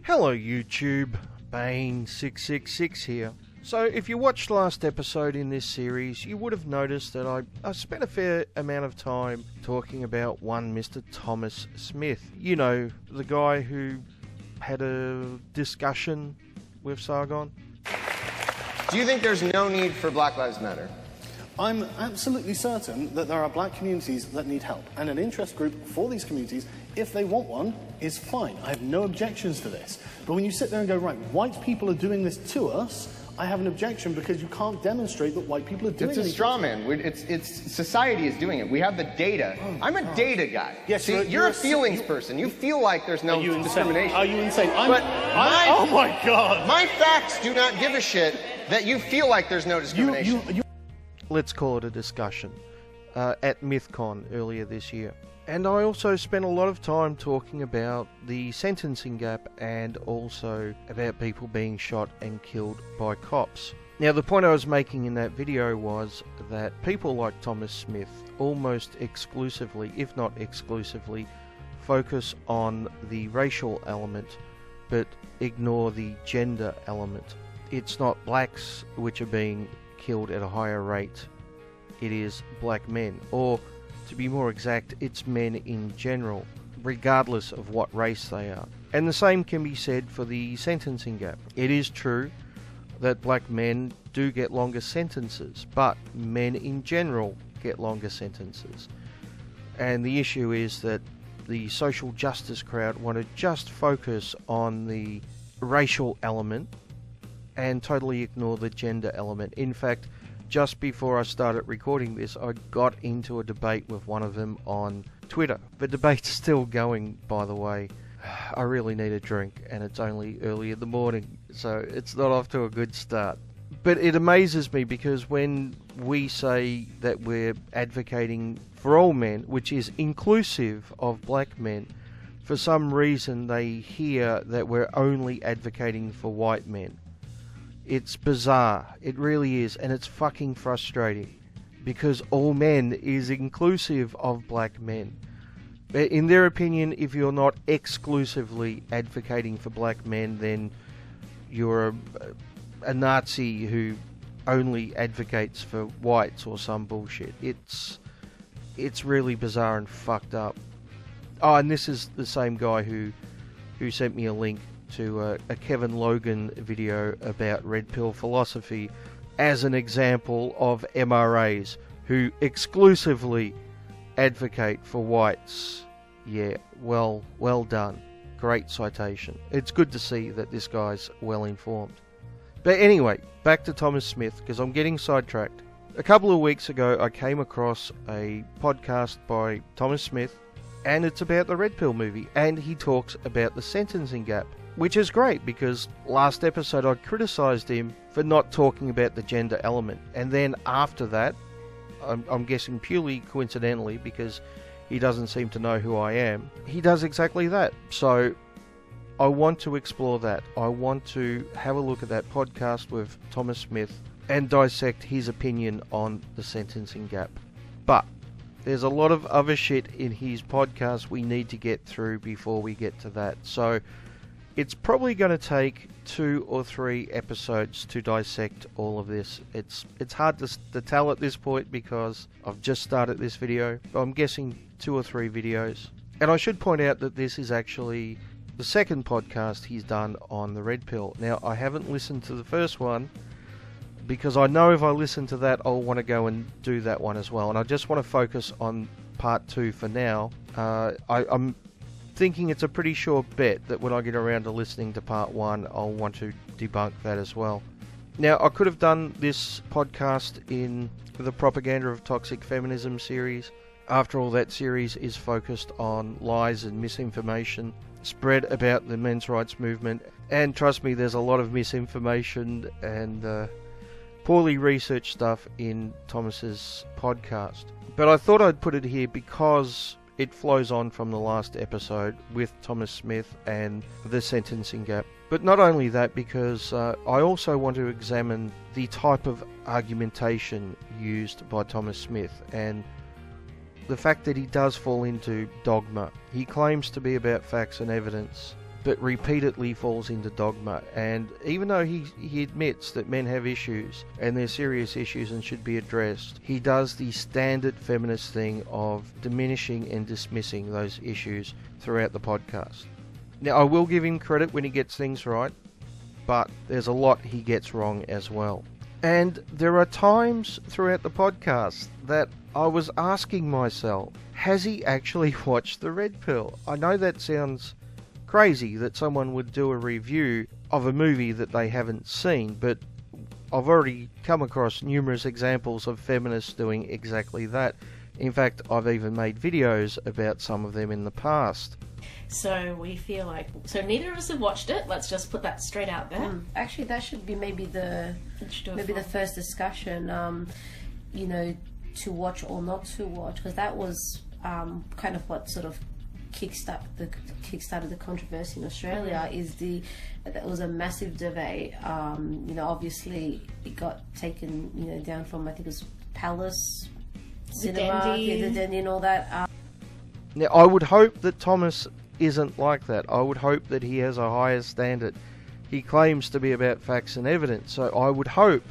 Hello YouTube, Bane666 here. So if you watched last episode in this series, you would have noticed that I spent a fair amount of time talking about one Mr. Thomas Smith. You know, the guy who had a discussion with Sargon. Do you think there's no need for Black Lives Matter? I'm absolutely certain that there are black communities that need help, and an interest group for these communities, if they want one, is fine. I have no objections to this. But when you sit there and go, right, white people are doing this to us, I have an objection because you can't demonstrate that white people are doing it. It's a straw man. It's society is doing it. We have the data. I'm a data guy. Yes, see, you're a feelings person. You feel like there's no discrimination. Are you insane? Oh my God. My facts do not give a shit that you feel like there's no discrimination. Let's call it a discussion, at MythCon earlier this year. And I also spent a lot of time talking about the sentencing gap and also about people being shot and killed by cops. Now the point I was making in that video was that people like Thomas Smith almost exclusively, if not exclusively, focus on the racial element but ignore the gender element. It's not blacks which are being killed at a higher rate, it is black men, or to be more exact, it's men in general, regardless of what race they are. And the same can be said for the sentencing gap. It is true that black men do get longer sentences, but men in general get longer sentences. And the issue is that the social justice crowd want to just focus on the racial element and totally ignore the gender element. In fact, just before I started recording this, I got into a debate with one of them on Twitter. The debate's still going, by the way. I really need a drink, and it's only early in the morning, so it's not off to a good start. But it amazes me because when we say that we're advocating for all men, which is inclusive of black men, for some reason they hear that we're only advocating for white men. It's bizarre, it really is, and it's fucking frustrating, because all men is inclusive of black men. In their opinion, if you're not exclusively advocating for black men, then you're a Nazi who only advocates for whites or some bullshit. It's really bizarre and fucked up. Oh, and this is the same guy who sent me a link to a Kevin Logan video about red pill philosophy as an example of MRAs who exclusively advocate for whites. Yeah, well done. Great citation. It's good to see that this guy's well informed. But anyway, back to Thomas Smith, because I'm getting sidetracked. A couple of weeks ago I came across a podcast by Thomas Smith, and it's about the Red Pill movie, and he talks about the sentencing gap. Which is great, because last episode I criticised him for not talking about the gender element. And then after that, I'm guessing purely coincidentally, because he doesn't seem to know who I am, he does exactly that. So I want to explore that. I want to have a look at that podcast with Thomas Smith and dissect his opinion on the sentencing gap. But there's a lot of other shit in his podcast we need to get through before we get to that. So it's probably going to take 2 or 3 episodes to dissect all of this. It's hard to tell at this point because I've just started this video. I'm guessing 2 or 3 videos. And I should point out that this is actually the second podcast he's done on the Red Pill. Now, I haven't listened to the first one because I know if I listen to that, I'll want to go and do that one as well. And I just want to focus on part 2 for now. I'm thinking it's a pretty sure bet that when I get around to listening to part 1, I'll want to debunk that as well. Now, I could have done this podcast in the Propaganda of Toxic Feminism series. After all, that series is focused on lies and misinformation spread about the men's rights movement. And trust me, there's a lot of misinformation and poorly researched stuff in Thomas's podcast. But I thought I'd put it here because it flows on from the last episode with Thomas Smith and the sentencing gap. But not only that, because I also want to examine the type of argumentation used by Thomas Smith and the fact that he does fall into dogma. He claims to be about facts and evidence, but repeatedly falls into dogma. And even though he admits that men have issues, and they're serious issues and should be addressed, he does the standard feminist thing of diminishing and dismissing those issues throughout the podcast. Now, I will give him credit when he gets things right, but there's a lot he gets wrong as well. And there are times throughout the podcast that I was asking myself, has he actually watched The Red Pill? I know that sounds crazy that someone would do a review of a movie that they haven't seen, but I've already come across numerous examples of feminists doing exactly that. In fact, I've even made videos about some of them in the past. So we feel like, so neither of us have watched it. Let's just put that straight out there. Actually, that should be maybe the first discussion. You know, to watch or not to watch, because that was kind of what sort of kickstarted the controversy in Australia. That was a massive debate. You know, obviously it got taken down from, I think it was Palace Cinema, the Dendy and all that. Now, I would hope that Thomas isn't like that. I would hope that he has a higher standard. He claims to be about facts and evidence, so I would hope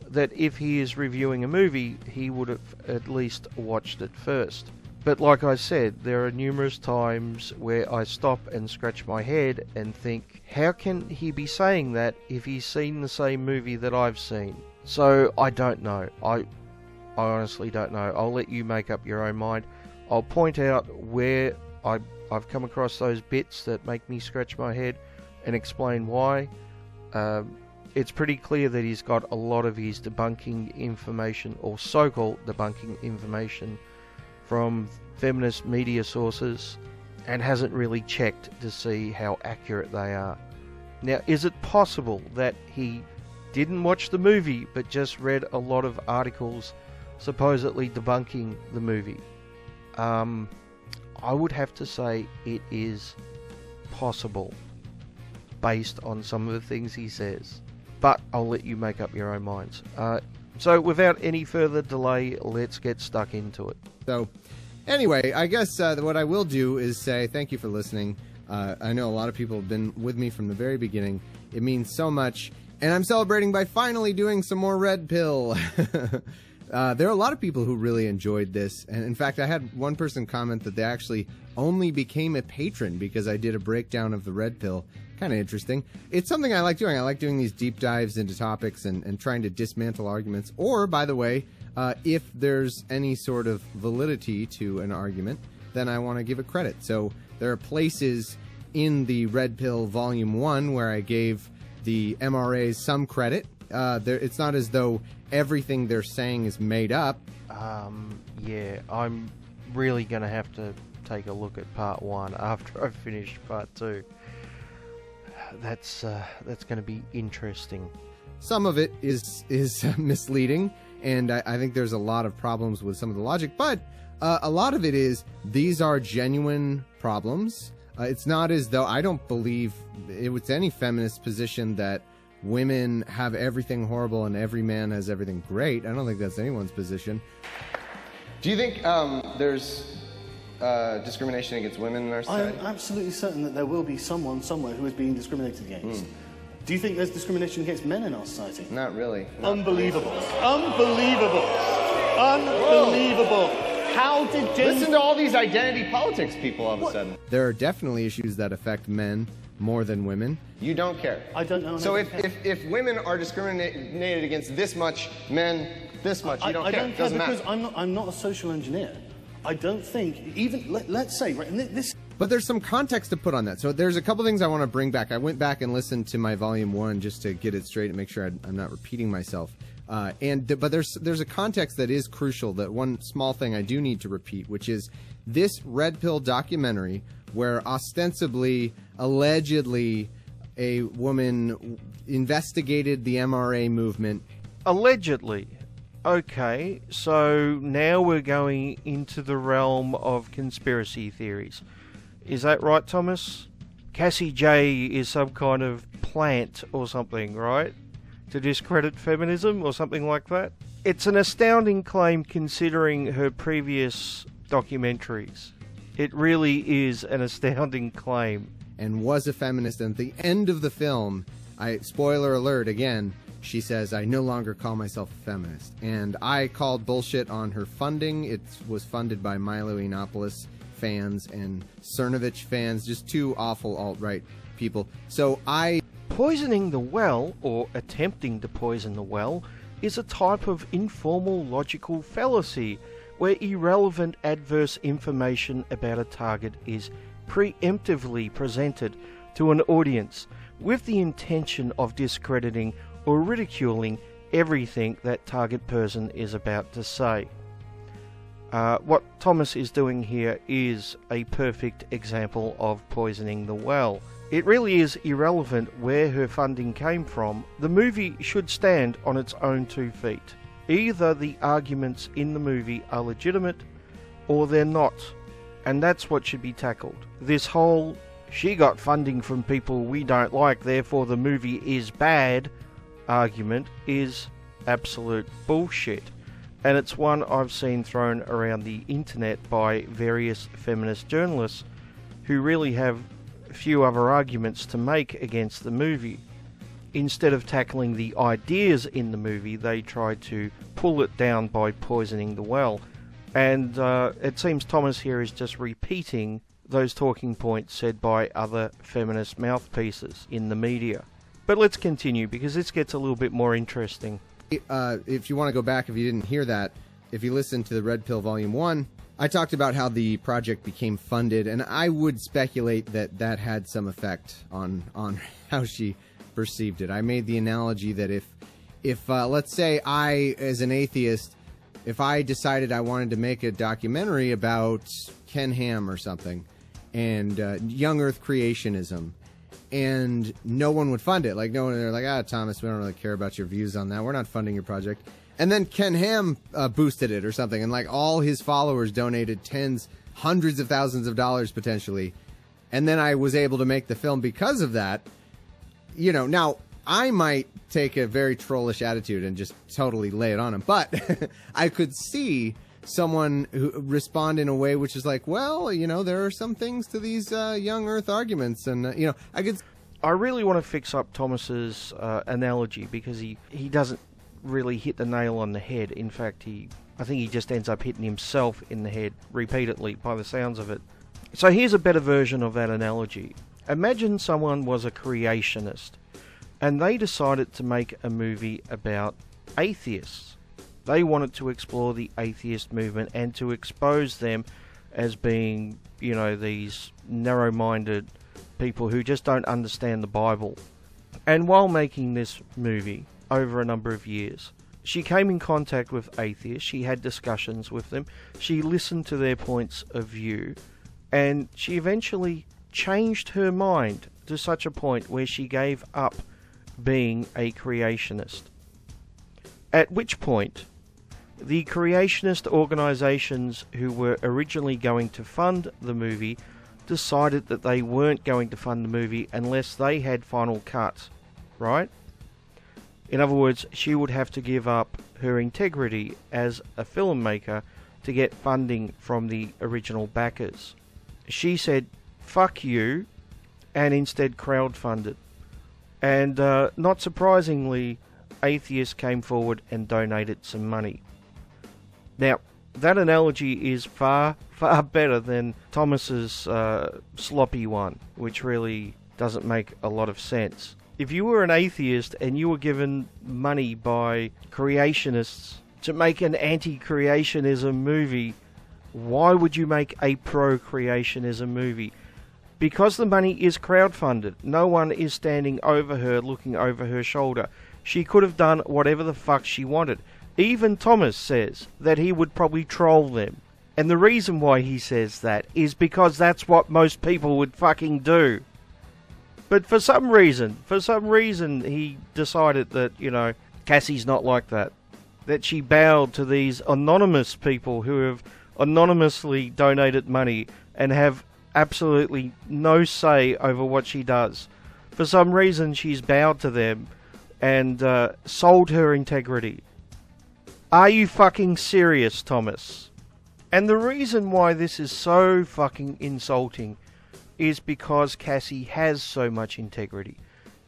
that if he is reviewing a movie, he would have at least watched it first. But like I said, there are numerous times where I stop and scratch my head and think, how can he be saying that if he's seen the same movie that I've seen? So I don't know. I honestly don't know. I'll let you make up your own mind. I'll point out where I've come across those bits that make me scratch my head and explain why. It's pretty clear that he's got a lot of his debunking information, or so-called debunking information, from feminist media sources, and hasn't really checked to see how accurate they are. Now, is it possible that he didn't watch the movie but just read a lot of articles supposedly debunking the movie? I would have to say it is possible, based on some of the things he says. But I'll let you make up your own minds. So without any further delay, let's get stuck into it. So, anyway, I guess what I will do is say thank you for listening. I know a lot of people have been with me from the very beginning. It means so much. And I'm celebrating by finally doing some more Red Pill. There are a lot of people who really enjoyed this. And in fact, I had one person comment that they actually only became a patron because I did a breakdown of the Red Pill. Kind of interesting. It's something I like doing. I like doing these deep dives into topics and trying to dismantle arguments. Or, by the way, if there's any sort of validity to an argument, then I want to give it credit. So there are places in the Red Pill Volume 1 where I gave the MRAs some credit. It's not as though everything they're saying is made up. Yeah, I'm really going to have to take a look at Part 1 after I've finished Part 2. That's going to be interesting. Some of it is misleading, and I think there's a lot of problems with some of the logic, but a lot of it is these are genuine problems. It's not as though I don't believe it's any feminist position that women have everything horrible and every man has everything great. I don't think that's anyone's position. Do you think there's discrimination against women in our society? I'm absolutely certain that there will be someone somewhere who is being discriminated against. Do you think there's discrimination against men in our society? Not really. Unbelievable. Unbelievable. Unbelievable. How did Listen to all these identity politics people all of a sudden. There are definitely issues that affect men more than women. You don't care. I don't know. So if women are discriminated against this much, men this much, you don't care. I don't care Doesn't because matter. I'm not a social engineer. I don't think, even, let's say, right, this... But there's some context to put on that. So there's a couple things I want to bring back. I went back and listened to my Volume 1 just to get it straight and make sure I'm not repeating myself. But there's a context that is crucial, that one small thing I do need to repeat, which is this Red Pill documentary where ostensibly, allegedly, a woman investigated the MRA movement. Allegedly. Okay, so now we're going into the realm of conspiracy theories. Is that right, Thomas? Cassie Jaye is some kind of plant or something, right? To discredit feminism or something like that? It's an astounding claim considering her previous documentaries. It really is an astounding claim. and was a feminist. And at the end of the film, spoiler alert again, she says, "I no longer call myself a feminist." And I called bullshit on her funding. It was funded by Milo Yiannopoulos fans and Cernovich fans, just two awful alt-right people. So Poisoning the well, or attempting to poison the well, is a type of informal logical fallacy where irrelevant adverse information about a target is preemptively presented to an audience with the intention of discrediting or ridiculing everything that target person is about to say. What Thomas is doing here is a perfect example of poisoning the well. It really is irrelevant where her funding came from. The movie should stand on its own 2 feet. Either the arguments in the movie are legitimate, or they're not. And that's what should be tackled. This whole, she got funding from people we don't like, therefore the movie is bad, argument is absolute bullshit. And it's one I've seen thrown around the internet by various feminist journalists who really have few other arguments to make against the movie. Instead of tackling the ideas in the movie, they tried to pull it down by poisoning the well. And it seems Thomas here is just repeating those talking points said by other feminist mouthpieces in the media. But let's continue, because this gets a little bit more interesting. If you want to go back, if you didn't hear that, if you listen to the Red Pill Volume 1, I talked about how the project became funded, and I would speculate that that had some effect on how she perceived it. I made the analogy that if let's say I, as an atheist, if I decided I wanted to make a documentary about Ken Ham or something, and young Earth creationism, and no one would fund it. Like, no one, they're like, Thomas, we don't really care about your views on that. We're not funding your project. And then Ken Ham boosted it or something, and like all his followers donated tens, hundreds of thousands of dollars potentially. And then I was able to make the film because of that. You know, now I might take a very trollish attitude and just totally lay it on him. But I could see someone who respond in a way which is like, well, you know, there are some things to these young Earth arguments. And, you know, I really want to fix up Thomas's analogy, because he doesn't really hit the nail on the head. In fact, I think he just ends up hitting himself in the head repeatedly by the sounds of it. So here's a better version of that analogy. Imagine someone was a creationist and they decided to make a movie about atheists. They wanted to explore the atheist movement and to expose them as being, you know, these narrow-minded people who just don't understand the Bible. And while making this movie, over a number of years, she came in contact with atheists, she had discussions with them, she listened to their points of view, and she eventually changed her mind to such a point where she gave up being a creationist. At which point, the creationist organisations who were originally going to fund the movie decided that they weren't going to fund the movie unless they had final cut, right? In other words, she would have to give up her integrity as a filmmaker to get funding from the original backers. She said, fuck you, and instead crowdfunded. And not surprisingly, atheists came forward and donated some money. Now, that analogy is far, far better than Thomas's sloppy one, which really doesn't make a lot of sense. If you were an atheist and you were given money by creationists to make an anti-creationism movie, why would you make a pro-creationism movie? Because the money is crowdfunded. No one is standing over her, looking over her shoulder. She could have done whatever the fuck she wanted. Even Thomas says that he would probably troll them. And the reason why he says that is because that's what most people would fucking do. But for some reason he decided that, you know, Cassie's not like that. That she bowed to these anonymous people who have anonymously donated money and have absolutely no say over what she does. For some reason she's bowed to them and sold her integrity. Are you fucking serious, Thomas? And the reason why this is so fucking insulting is because Cassie has so much integrity.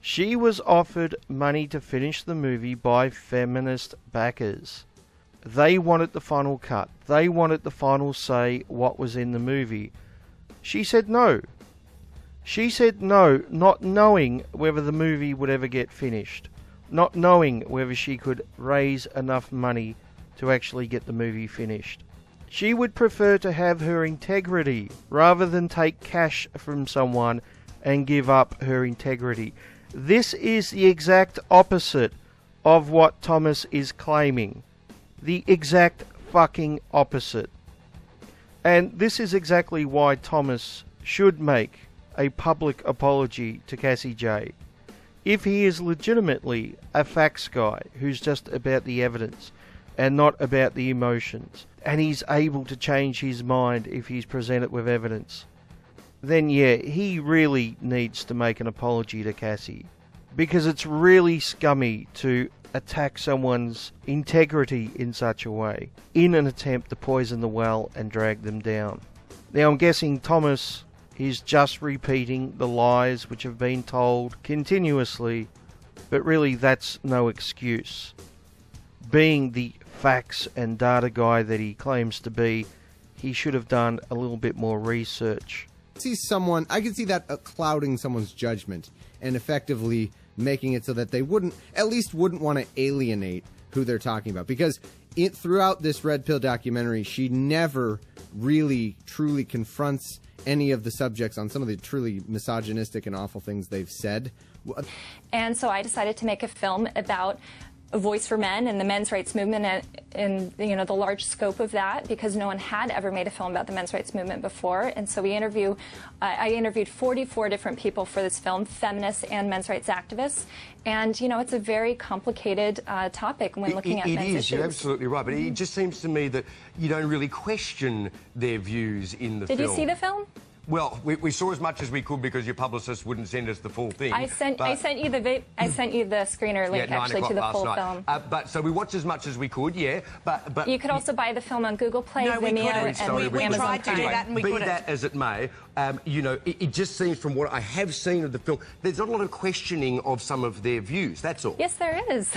She was offered money to finish the movie by feminist backers. They wanted the final cut. They wanted the final say what was in the movie. She said no. She said no, not knowing whether the movie would ever get finished. Not knowing whether she could raise enough money to actually get the movie finished. She would prefer to have her integrity rather than take cash from someone and give up her integrity. This is the exact opposite of what Thomas is claiming. The exact fucking opposite. And this is exactly why Thomas should make a public apology to Cassie Jaye. If he is legitimately a facts guy who's just about the evidence and not about the emotions, and he's able to change his mind if he's presented with evidence, then yeah, he really needs to make an apology to Cassie. Because it's really scummy to attack someone's integrity in such a way, in an attempt to poison the well and drag them down. Now I'm guessing Thomas is just repeating the lies which have been told continuously, but really that's no excuse. Being the facts and data guy that he claims to be, he should have done a little bit more research. I can see that clouding someone's judgment and effectively making it so that they wouldn't want to alienate who they're talking about. Because throughout this Red Pill documentary, she never really truly confronts any of the subjects on some of the truly misogynistic and awful things they've said. And so I decided to make a film about a voice for men and the men's rights movement and the large scope of that, because no one had ever made a film about the men's rights movement before. And so I interviewed 44 different people for this film, feminists and men's rights activists. And, it's a very complicated topic when looking at men's issues. It is, you're absolutely right. But it just seems to me that you don't really question their views in the film. Did you see the film? Well, we saw as much as we could because your publicist wouldn't send us the full thing. I sent you the screener link actually to the full film. So we watched as much as we could, yeah. But you could also buy the film on Google Play, Vimeo, and we Amazon tried Prime. to do that and we couldn't. Be that as it may, it just seems from what I have seen of the film, there's not a lot of questioning of some of their views. That's all. Yes, there is.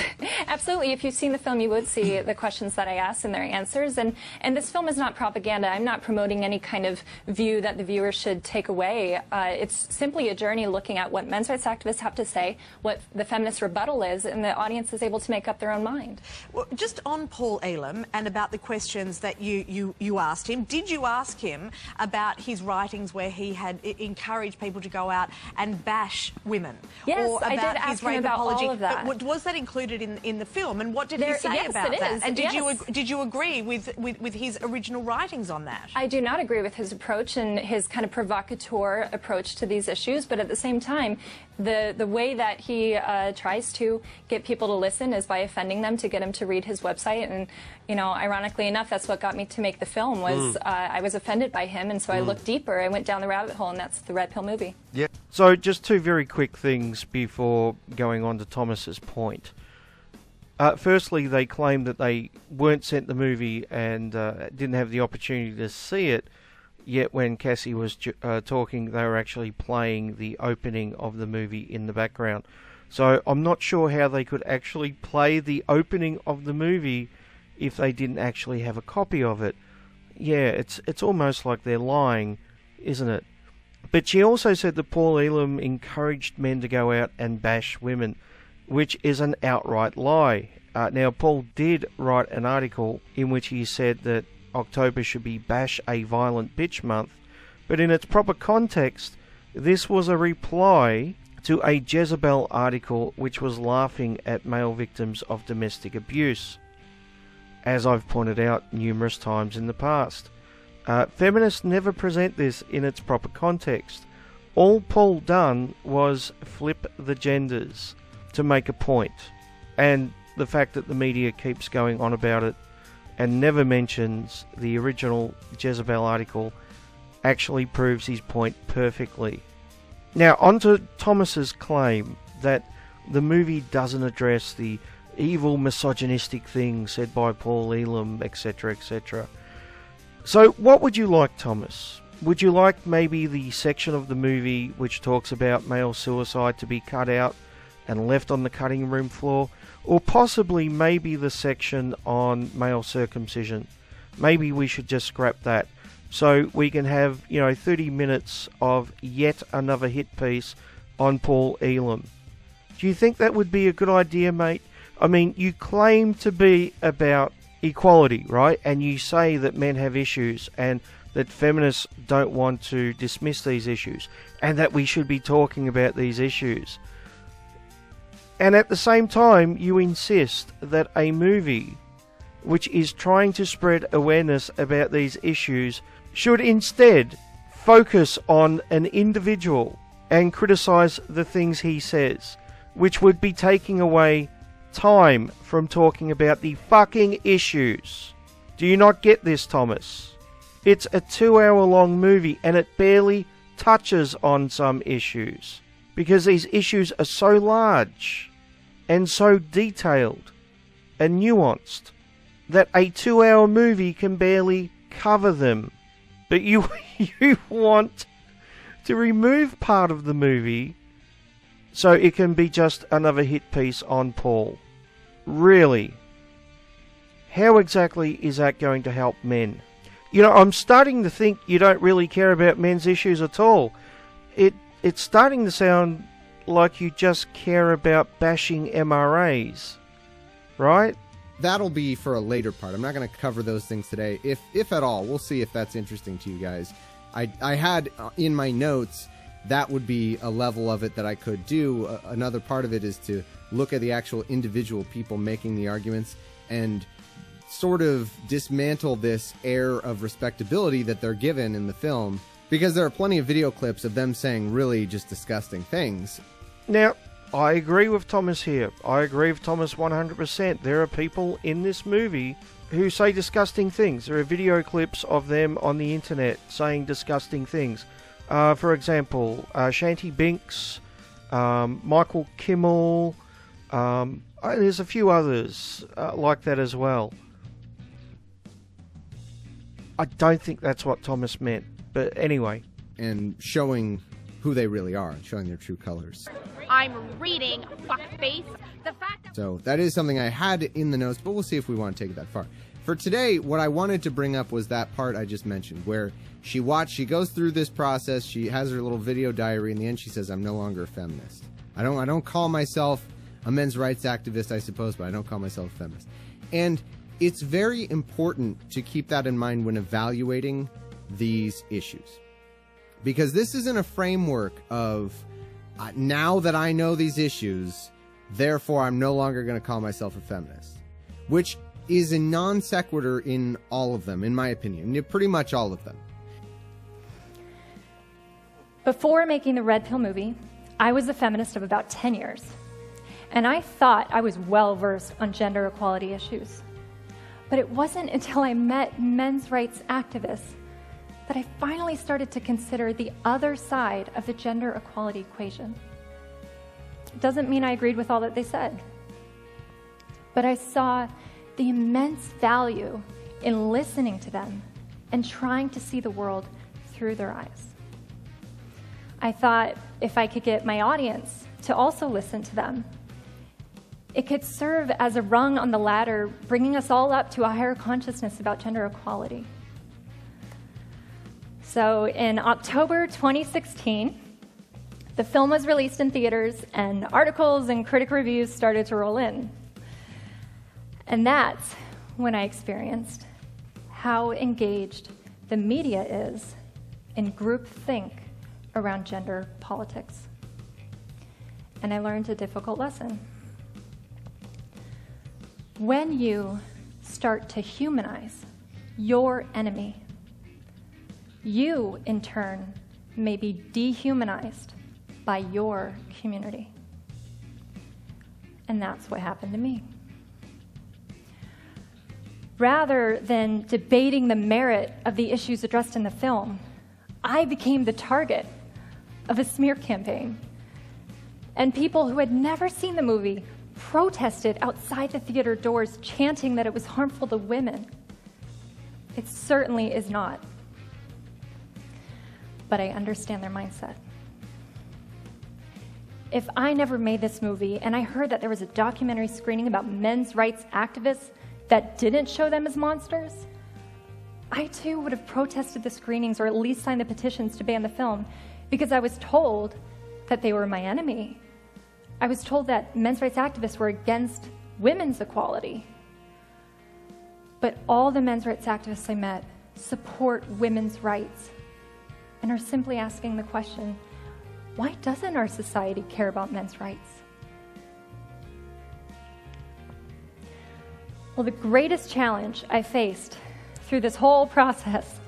Absolutely. If you've seen the film, you would see the questions that I asked and their answers. And this film is not propaganda. I'm not promoting any kind of view that the viewer should take away. It's simply a journey looking at what men's rights activists have to say, what the feminist rebuttal is, and the audience is able to make up their own mind. Well, just on Paul Elam and about the questions that you asked him, did you ask him about his writings where he had encouraged people to go out and bash women? Yes, or about I did ask his him rape about apology? all of that. But was that included in the film? And what did he say about it that? is. And Yes. did you agree with his original writings on that? I do not agree with his approach and his kind of provocateur approach to these issues, but at the same time, the way that he tries to get people to listen is by offending them to get them to read his website. And ironically enough, that's what got me to make the film. Was I was offended by him, and so I looked deeper. I went down the rabbit hole, and that's the Red Pill movie. Yeah. So just two very quick things before going on to Thomas's point. Firstly, they claim that they weren't sent the movie and didn't have the opportunity to see it. Yet when Cassie was talking, they were actually playing the opening of the movie in the background. So I'm not sure how they could actually play the opening of the movie if they didn't actually have a copy of it. Yeah, it's almost like they're lying, isn't it? But she also said that Paul Elam encouraged men to go out and bash women, which is an outright lie. Now, Paul did write an article in which he said that October should be Bash a Violent Bitch Month, but in its proper context, this was a reply to a Jezebel article which was laughing at male victims of domestic abuse, as I've pointed out numerous times in the past. Feminists never present this in its proper context. All Paul done was flip the genders to make a point, and the fact that the media keeps going on about it and never mentions the original Jezebel article actually proves his point perfectly. Now, on to Thomas's claim that the movie doesn't address the evil misogynistic things said by Paul Elam, etc., etc. So, what would you like, Thomas? Would you like maybe the section of the movie which talks about male suicide to be cut out and left on the cutting room floor? Or possibly maybe the section on male circumcision? Maybe we should just scrap that, so we can have, 30 minutes of yet another hit piece on Paul Elam. Do you think that would be a good idea, mate? I mean, you claim to be about equality, right? And you say that men have issues and that feminists don't want to dismiss these issues and that we should be talking about these issues. And at the same time, you insist that a movie which is trying to spread awareness about these issues should instead focus on an individual and criticize the things he says, which would be taking away time from talking about the fucking issues. Do you not get this, Thomas? It's a 2-hour-long movie and it barely touches on some issues because these issues are so large and so detailed and nuanced that a 2-hour movie can barely cover them. But you want to remove part of the movie so it can be just another hit piece on Paul. Really? How exactly is that going to help men? I'm starting to think you don't really care about men's issues at all. It's starting to sound like you just care about bashing MRAs, right? That'll be for a later part. I'm not going to cover those things today, if at all. We'll see if that's interesting to you guys. I had in my notes that would be a level of it that I could do. Another part of it is to look at the actual individual people making the arguments and sort of dismantle this air of respectability that they're given in the film, because there are plenty of video clips of them saying really just disgusting things. Now, I agree with Thomas here. I agree with Thomas 100%. There are people in this movie who say disgusting things. There are video clips of them on the internet saying disgusting things. For example, Shanty Binks, Michael Kimmel, there's a few others like that as well. I don't think that's what Thomas meant, but anyway. And showing who they really are, showing their true colors. I'm reading, fuckface. The fact that... So that is something I had in the notes, but we'll see if we want to take it that far. For today, what I wanted to bring up was that part I just mentioned, where she goes through this process, she has her little video diary, in the end she says, I'm no longer a feminist. I don't call myself a men's rights activist, I suppose, but I don't call myself a feminist. And it's very important to keep that in mind when evaluating these issues. Because this isn't a framework of, now that I know these issues, therefore I'm no longer going to call myself a feminist. Which is a non sequitur in all of them, in my opinion. Pretty much all of them. Before making the Red Pill movie, I was a feminist of about 10 years. And I thought I was well versed on gender equality issues. But it wasn't until I met men's rights activists that I finally started to consider the other side of the gender equality equation. It doesn't mean I agreed with all that they said, but I saw the immense value in listening to them and trying to see the world through their eyes. I thought if I could get my audience to also listen to them, it could serve as a rung on the ladder, bringing us all up to a higher consciousness about gender equality. So in October 2016, the film was released in theaters and articles and critic reviews started to roll in. And that's when I experienced how engaged the media is in groupthink around gender politics. And I learned a difficult lesson. When you start to humanize your enemy, you, in turn, may be dehumanized by your community. And that's what happened to me. Rather than debating the merit of the issues addressed in the film, I became the target of a smear campaign. And people who had never seen the movie protested outside the theater doors, chanting that it was harmful to women. It certainly is not. but I understand their mindset. If I never made this movie and I heard that there was a documentary screening about men's rights activists that didn't show them as monsters, I too would have protested the screenings or at least signed the petitions to ban the film, because I was told that they were my enemy. I was told that men's rights activists were against women's equality. But all the men's rights activists I met support women's rights and are simply asking the question, why doesn't our society care about men's rights? Well, the greatest challenge I faced through this whole process,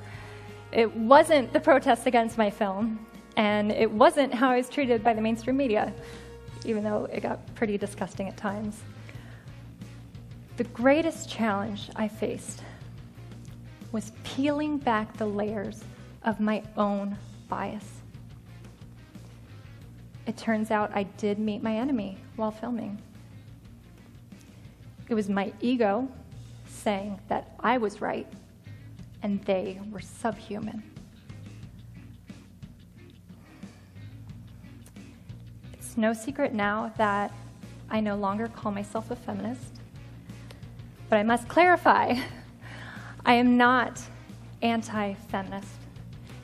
it wasn't the protests against my film, and it wasn't how I was treated by the mainstream media, even though it got pretty disgusting at times. The greatest challenge I faced was peeling back the layers of my own bias. It turns out I did meet my enemy while filming. It was my ego saying that I was right and they were subhuman. It's no secret now that I no longer call myself a feminist, but I must clarify, I am not anti-feminist,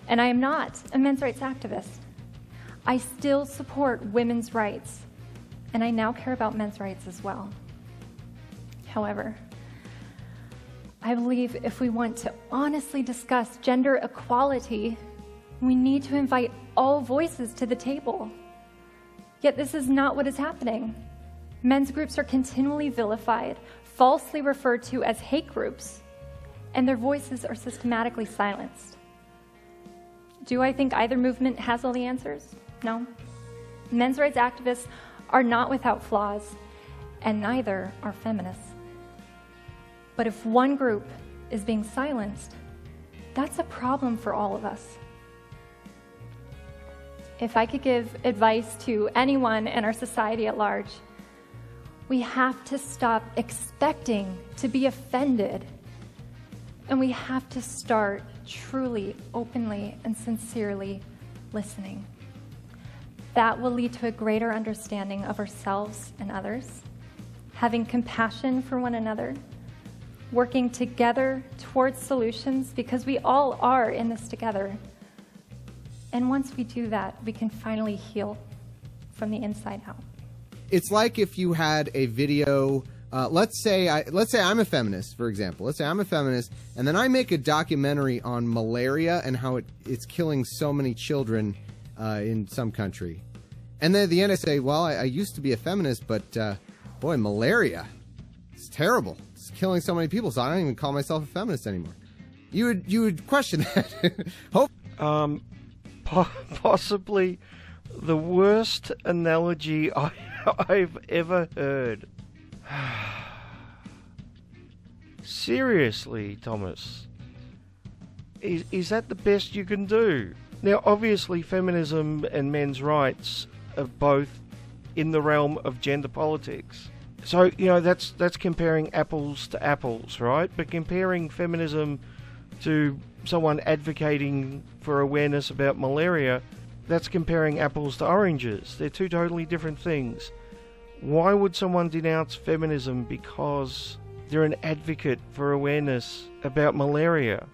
and I am not a men's rights activist. I still support women's rights, and I now care about men's rights as well. However, I believe if we want to honestly discuss gender equality, we need to invite all voices to the table. Yet this is not what is happening. Men's groups are continually vilified, falsely referred to as hate groups, and their voices are systematically silenced. Do I think either movement has all the answers? No. Men's rights activists are not without flaws, and neither are feminists. But if one group is being silenced, that's a problem for all of us. If I could give advice to anyone in our society at large, we have to stop expecting to be offended, and we have to start truly, openly, and sincerely listening. That will lead to a greater understanding of ourselves and others, having compassion for one another, working together towards solutions, because we all are in this together. And once we do that, we can finally heal from the inside out. It's like if you had a video, let's say I'm a feminist, for example. Let's say I'm a feminist, and then I make a documentary on malaria and how it's killing so many children in some country. And then at the end I say, well, I used to be a feminist, but boy, malaria, it's terrible. It's killing so many people, so I don't even call myself a feminist anymore. You would question that. Hope. Possibly the worst analogy I've ever heard. Seriously, Thomas. Is that the best you can do? Now, obviously, feminism and men's rights are both in the realm of gender politics. So, you know, that's comparing apples to apples, right? But comparing feminism to someone advocating for awareness about malaria, that's comparing apples to oranges. They're two totally different things. Why would someone denounce feminism because they're an advocate for awareness about malaria?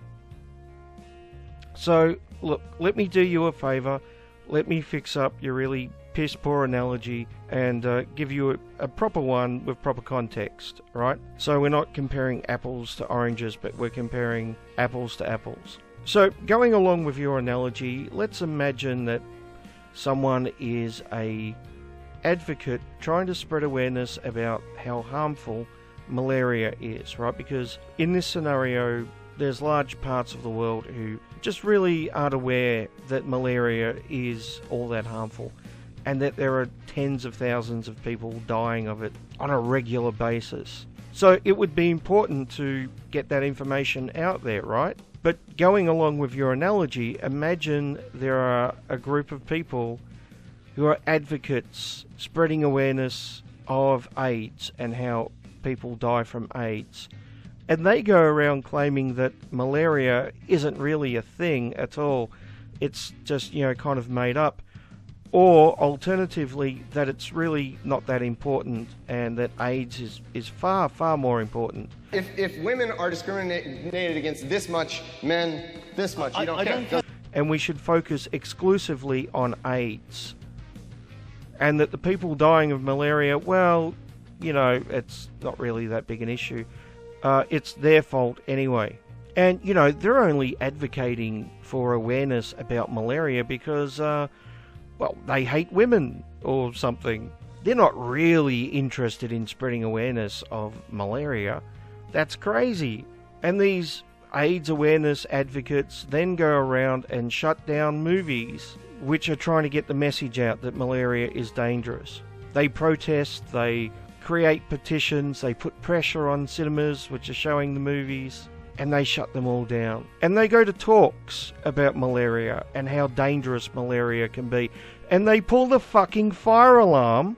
So, look, let me do you a favor. Let me fix up your really piss poor analogy and give you a proper one with proper context, right? So we're not comparing apples to oranges, but we're comparing apples to apples. So going along with your analogy, let's imagine that someone is a advocate trying to spread awareness about how harmful malaria is, right? Because in this scenario, there's large parts of the world who just really aren't aware that malaria is all that harmful, and that there are tens of thousands of people dying of it on a regular basis. So it would be important to get that information out there, right? But going along with your analogy, imagine there are a group of people who are advocates spreading awareness of AIDS and how people die from AIDS. And they go around claiming that malaria isn't really a thing at all. it's just, kind of made up. Or, alternatively, that it's really not that important and that AIDS is far, far more important. If women are discriminated against this much, men this much, you don't care. And we should focus exclusively on AIDS. And that the people dying of malaria, well, it's not really that big an issue. It's their fault anyway. And, they're only advocating for awareness about malaria because, they hate women or something. They're not really interested in spreading awareness of malaria. That's crazy. And these AIDS awareness advocates then go around and shut down movies which are trying to get the message out that malaria is dangerous. They protest, they create petitions, they put pressure on cinemas which are showing the movies, and they shut them all down. And they go to talks about malaria and how dangerous malaria can be. And they pull the fucking fire alarm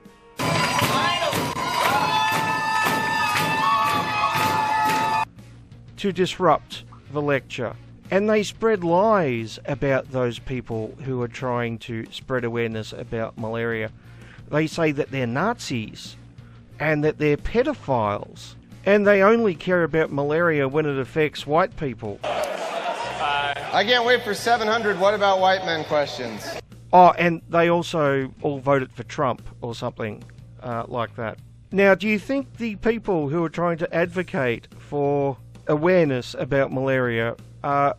to disrupt the lecture. And they spread lies about those people who are trying to spread awareness about malaria. They say that they're Nazis and that they're pedophiles. And they only care about malaria when it affects white people. I can't wait for 700 what about white men questions. Oh, and they also all voted for Trump or something like that. Now, do you think the people who are trying to advocate for awareness about malaria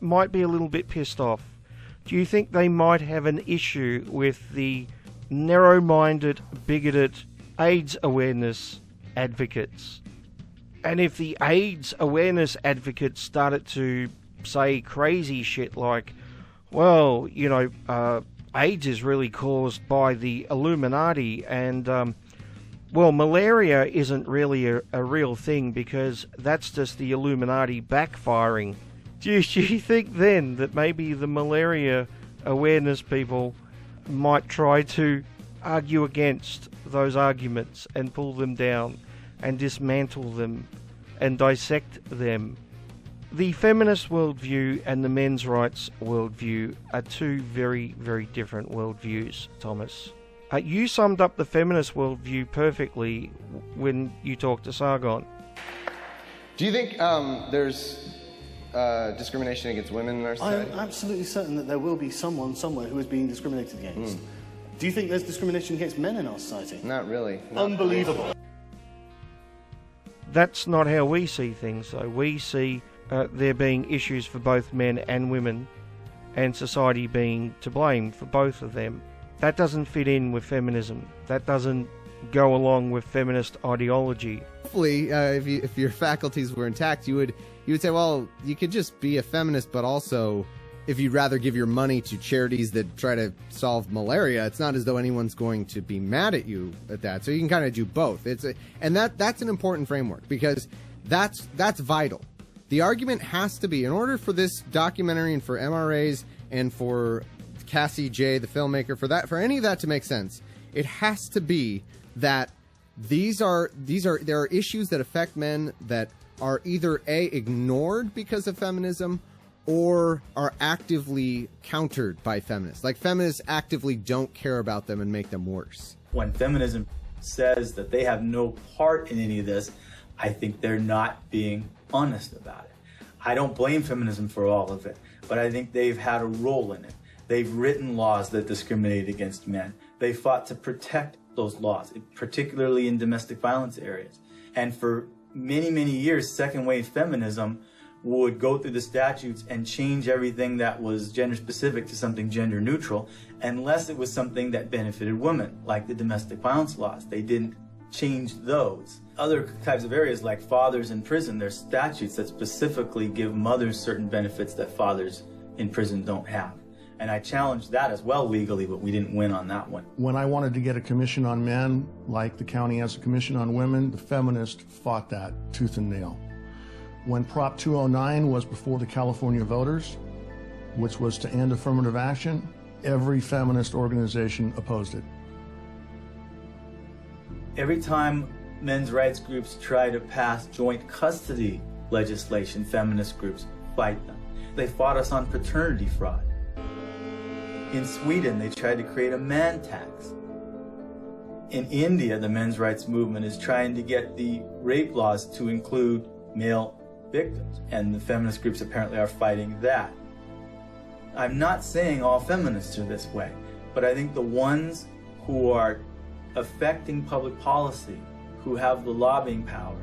might be a little bit pissed off? Do you think they might have an issue with the narrow-minded, bigoted AIDS awareness advocates? And if the AIDS awareness advocates started to say crazy shit like, well, AIDS is really caused by the Illuminati and, malaria isn't really a real thing because that's just the Illuminati backfiring. Do you think then that maybe the malaria awareness people might try to argue against those arguments and pull them down and dismantle them and dissect them? The feminist worldview and the men's rights worldview are two very, very different worldviews, Thomas. You summed up the feminist worldview perfectly when you talked to Sargon. Do you think there's discrimination against women in our society? I'm absolutely certain that there will be someone somewhere who is being discriminated against. Do you think there's discrimination against men in our society? Not really. Unbelievable. That's not how we see things, though. We see there being issues for both men and women, and society being to blame for both of them. That doesn't fit in with feminism. That doesn't go along with feminist ideology. Hopefully, if your faculties were intact, you would say, well, you could just be a feminist, but also, if you'd rather give your money to charities that try to solve malaria, it's not as though anyone's going to be mad at you at that. So you can kind of do both. And that's an important framework because that's vital. The argument has to be, in order for this documentary and for MRAs and for Cassie Jaye, the filmmaker, for any of that to make sense, it has to be that there are issues that affect men that are either ignored because of feminism or are actively countered by feminists. Like, feminists actively don't care about them and make them worse. When feminism says that they have no part in any of this, I think they're not being honest about it. I don't blame feminism for all of it, but I think they've had a role in it. They've written laws that discriminate against men. They fought to protect those laws, particularly in domestic violence areas. And for many, many years, second wave feminism would go through the statutes and change everything that was gender specific to something gender neutral, unless it was something that benefited women, like the domestic violence laws. They didn't change those. Other types of areas like fathers in prison, there's statutes that specifically give mothers certain benefits that fathers in prison don't have. And I challenged that as well legally, but we didn't win on that one. When I wanted to get a commission on men, like the county has a commission on women, the feminists fought that tooth and nail. When Prop 209 was before the California voters, which was to end affirmative action, every feminist organization opposed it. Every time men's rights groups try to pass joint custody legislation, feminist groups fight them. They fought us on paternity fraud. In Sweden, they tried to create a man tax. In India, the men's rights movement is trying to get the rape laws to include male victims, and the feminist groups apparently are fighting that. I'm not saying all feminists are this way, but I think the ones who are affecting public policy, who have the lobbying power,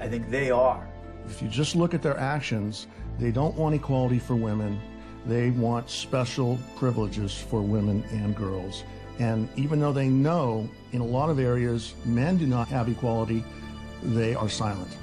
I think they are. If you just look at their actions, they don't want equality for women. They want special privileges for women and girls. And even though they know in a lot of areas men do not have equality, they are silent.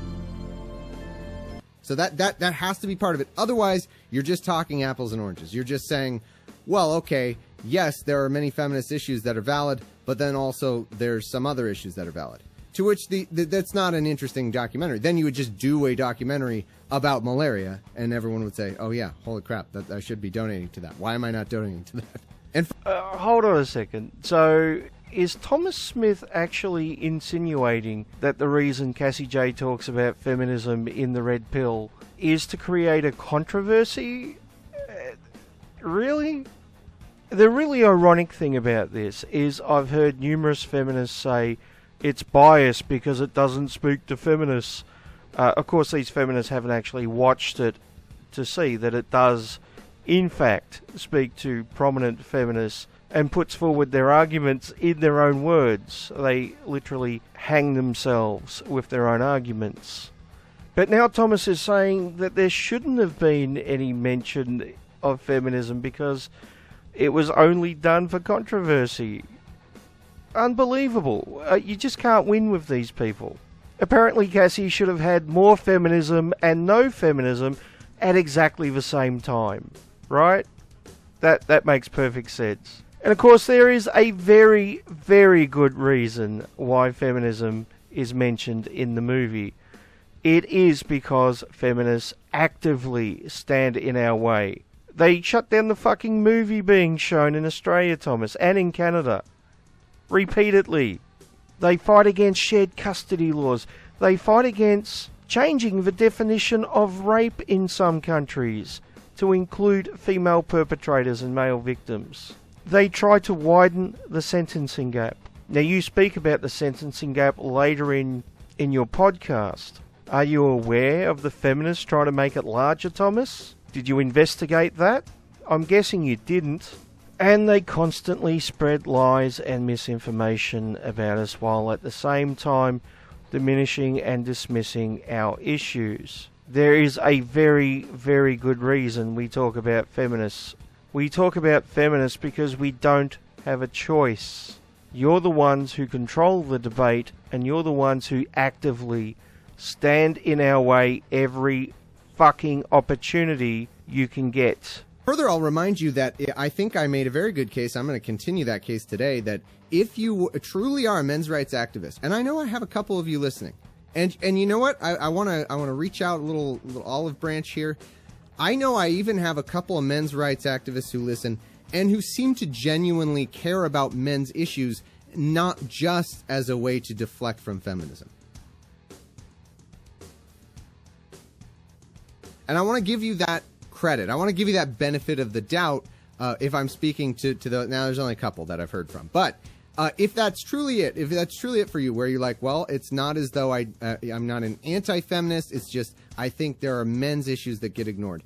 So that has to be part of it. Otherwise, you're just talking apples and oranges. You're just saying, well, okay, yes, there are many feminist issues that are valid, but then also there's some other issues that are valid. To which that's not an interesting documentary. Then you would just do a documentary about malaria, and everyone would say, oh yeah, holy crap, I should be donating to that. Why am I not donating to that? And hold on a second. So is Thomas Smith actually insinuating that the reason Cassie Jaye talks about feminism in The Red Pill is to create a controversy? Really? The really ironic thing about this is I've heard numerous feminists say it's biased because it doesn't speak to feminists. Of course, these feminists haven't actually watched it to see that it does, in fact, speak to prominent feminists and puts forward their arguments in their own words. They literally hang themselves with their own arguments. But now Thomas is saying that there shouldn't have been any mention of feminism because it was only done for controversy. Unbelievable. You just can't win with these people. Apparently Cassie should have had more feminism and no feminism at exactly the same time. Right? That makes perfect sense. And of course there is a very, very good reason why feminism is mentioned in the movie. It is because feminists actively stand in our way. They shut down the fucking movie being shown in Australia, Thomas, and in Canada. Repeatedly. They fight against shared custody laws. They fight against changing the definition of rape in some countries to include female perpetrators and male victims. They try to widen the sentencing gap. Now you speak about the sentencing gap later in your podcast. Are you aware of the feminists trying to make it larger, Thomas? Did you investigate that? I'm guessing you didn't. And they constantly spread lies and misinformation about us while at the same time diminishing and dismissing our issues. There is a very, very good reason we talk about feminists. We talk about feminists because we don't have a choice. You're the ones who control the debate, and you're the ones who actively stand in our way every fucking opportunity you can get. Further, I'll remind you that I think I made a very good case. I'm going to continue that case today, that if you truly are a men's rights activist, and I know I have a couple of you listening, and you know what? I want to reach out a little olive branch here. I know I even have a couple of men's rights activists who listen and who seem to genuinely care about men's issues, not just as a way to deflect from feminism. And I want to give you that credit. I want to give you that benefit of the doubt if I'm speaking to the... Now, there's only a couple that I've heard from. But if that's truly it for you, where you're like, well, it's not as though I'm not an anti-feminist, it's just I think there are men's issues that get ignored.